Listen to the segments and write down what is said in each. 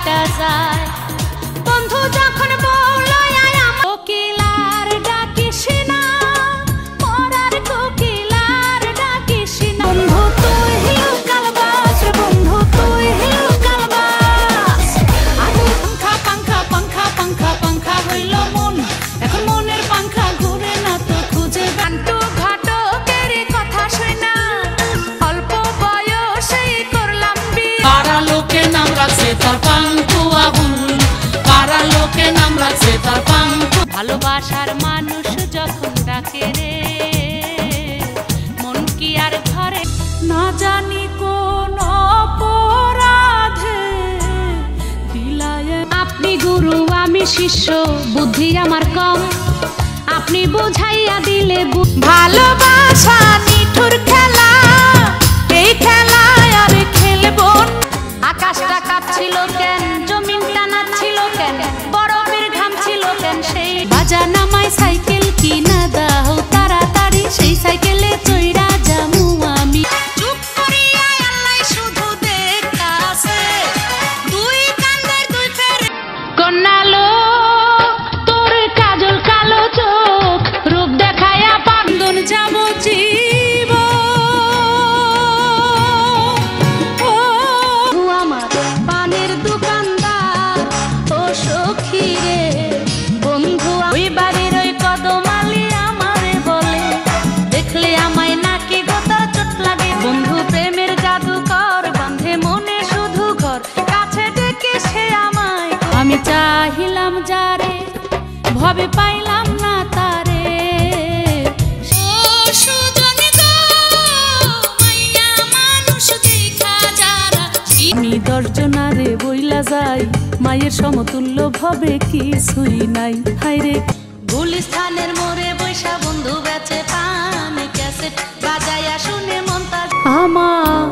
কাটা যায়। বন্ধু যখন বলয় কোকিলার ডাকিস না, মরার কোকিলার ডাকিস না। বন্ধু তুই হিলকাল বাস, বন্ধু তুই হিলকাল বাস। আগুন পাঙ্খা পাঙ্খা পাঙ্খা পাঙ্খা পাঙ্খা হইল মন, এখন মনের পাঙ্খা ঘুরে না তো খুঁজে। গান্টু ঘাটকের কথা শোনা, অল্প বয়সেই করলাম বিয়ে। পাড়া লোকে নাম রাখছে তার পাঙ্কু আবুল, পাড়া লোকে নাম রাখছে তার পাঙ্কু। ভালোবাসার মানুষ যখন ডাকে রে, মন কি আর ঘরে না জানি কোন অপরাধে দিলায়। আপনি গুরু আমি শিষ্য, বুদ্ধি আমার কম, আপনি বুঝাইয়া দিলে। ভালোবাসা নিঠুর খেলা, এই খেলায় আর খেলবো। আকাশটা কাঁপছিল কেন, জমিনটা নাচছিল কেন, বরফের ঘাম ছিল কেন, সেই বাজা নামায় সাইকেল কিনা দাও তাড়াতাড়ি, সেই সাইকেলে চইরা যামু আমি। চুপ করিয়া আল্লাহ শুধু দেখতাছে, দুই কান্দের দুই ফেরে। কন্যালো তোর কাজল কালো চোখ, রূপ দেখায়া পাগল যাব জীব। আমার পানের দোকানদার ও সখী রে, বন্ধু ওই বাড়ির ওই কদমালি আমারে বলে, দেখলে আমায় নাকি গোতা চোট লাগে। বন্ধু প্রেমের জাদুকর, বাঁধে মনে শুধু ঘর, কাছে ডেকে সে আমায়। আমি চাহিলাম যারে, ভবে পাইলাম না তারে। আমি দর্জনারে বইলা যাই, মায়ের সমতুল্য ভবে কিছুই নাই। হায়রে গুলিস্থানের মোড়ে বৈশা বন্ধু বেচে পান ক্যাসেট, বাজায়া শুনে মন তার। আমার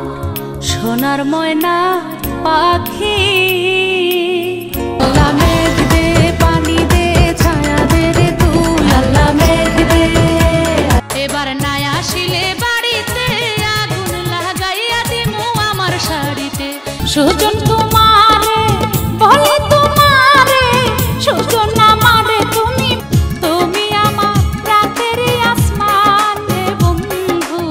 সোনার ময়না পাখি, আল্লাহ মেঘ দে পানি দে ছায়া দে রে তুই, আল্লাহ মেঘ দে। এবার নাই আসিলে বাড়িতে, আগুন লাগাইয়া দিমু আমার শাড়িতে। সুজন তোমারে বলে তোমারে, সুজন আমারে তুমি, তুমি আমার রাতের আসমান রে বন্ধু,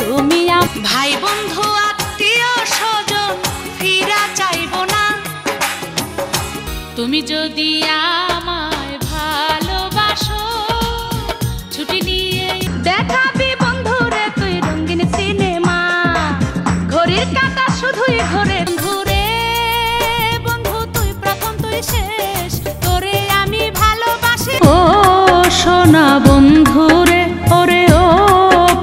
তুমি ভাই বন্ধু আত্মীয় স্বজন ফিরা চাইব না। তুমি যদি আমায় ভালোবাসো, ছুটি নিয়ে দেখাবি বন্ধুরে তুই রঙিন সিনেমা, ঘড়ির কাঁটা শুধুই ঘরে। বন্ধুরে বন্ধু তুই প্রথম তুই শেষ, তোরে আমি ভালোবাসি। ও সোনা বন্ধুরে, ওরে ও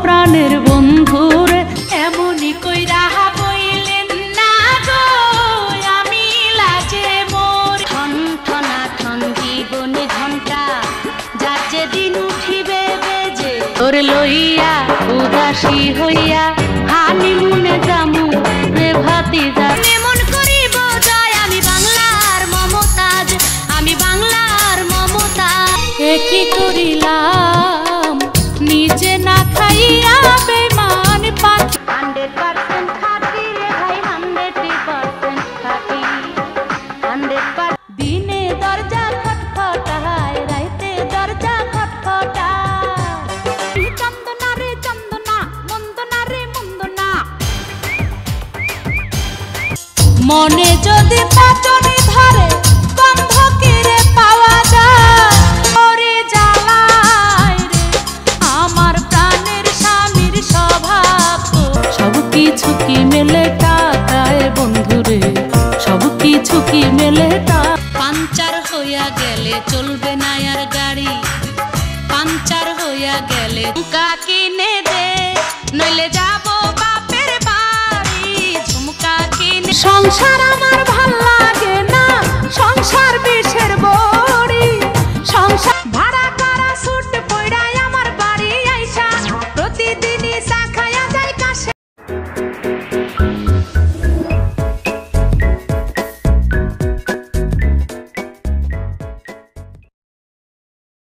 প্রাণের বন্ধুরে, এমনই কইরা বইলেন না গো আমি লাজে মোর। ঠন ঠনা ঠন জীবনে ঘন্টা, যার যেদিন উঠিবে বেজে, তোর লইয়া উদাসী হইয়া হানিমুনে যামু রে ভাতিজা। এমন করিব জয় আমি বাংলার মমতাজ, আমি বাংলার মমতাজ। কি করিলাম নিজে না খাইয়া বেমান পাখি। 100% খাঁটি রে ভাই, 100% খাঁটি, 100%। দিনে দরজা খটখটায়, রাইতে দরজা খটখটায়। চন্দনা রে চন্দনা, মন্দনা রে মন্দনা। মনে যদি পাচনি ধরে, গন্ধ কিরে পাওয়া যায়। ওরে জ্বালায় রে আমার প্রাণের স্বামীর স্বভাব, সব কিছু কি মেলে টাকায় বন্ধুরে, সব কিছু কি মেলে টাকা। পাঞ্চার হইয়া গেলে চলবে না আর গাড়ি, পাঞ্চার হইয়া গেলে ঝুমকা কিনে দে, নইলে যাব বাপের বাড়ি। ঝুমকা কিনে সংসার আমার